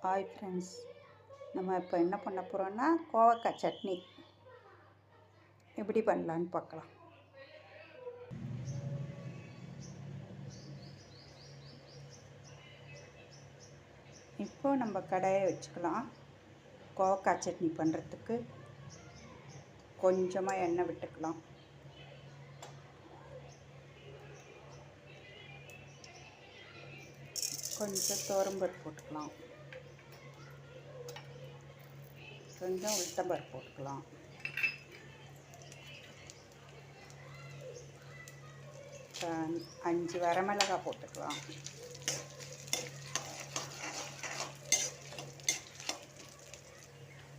Hi friends, நம்ம இப்போ என்ன பண்ண போகிறோன்னா கோவக்காய் சட்னி எப்படி பண்ணலான்னு பார்க்கலாம். இப்போது நம்ம கடாயை வச்சுக்கலாம். கோவக்காய் சட்னி பண்ணுறதுக்கு கொஞ்சமாக எண்ணெய் விட்டுக்கலாம். கொஞ்சம் துவரம்பருப்பு போட்டுக்கலாம். கொஞ்சம் உளுத்தம்பருப்பு போட்டுக்கலாம். அஞ்சு வரமிளகாய் போட்டுக்கலாம்.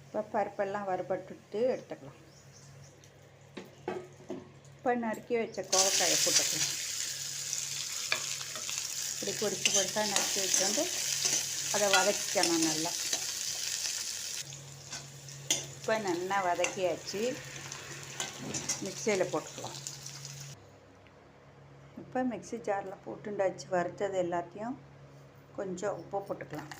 இப்போ பருப்பெல்லாம் வறுபட்டுட்டு எடுத்துக்கலாம். இப்போ நறுக்கி வச்ச கோவக்காயை போட்டுக்கலாம். இப்படி பொடிச்சு பொடிசாக நறுக்கி வச்சு அதை வதக்கிக்கணும் நல்லா. இப்போ நல்லா வதக்கியாச்சு. மிக்சியில் போட்டுக்கலாம். இப்போ மிக்சி ஜாரில் போட்டுண்டாச்சு. வறுத்தது எல்லாத்தையும் கொஞ்சம் உப்பு போட்டுக்கலாம்.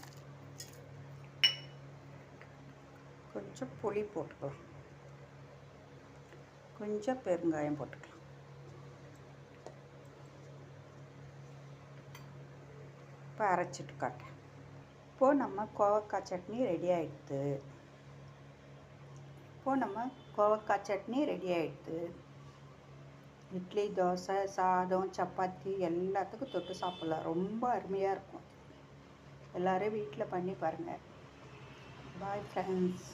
கொஞ்சம் புளி போட்டுக்கலாம். கொஞ்சம் பெருங்காயம் போட்டுக்கலாம். இப்போ அரைச்சிட்டு காட்டேன். இப்போது நம்ம கோவக்காய் சட்னி ரெடி ஆகிடுது. இட்லி, தோசை, சாதம், சப்பாத்தி எல்லாத்துக்கும் தொட்டு சாப்பிட்லாம். ரொம்ப அருமையாக இருக்கும். எல்லோரும் வீட்டில் பண்ணி பாருங்கள். Bye friends.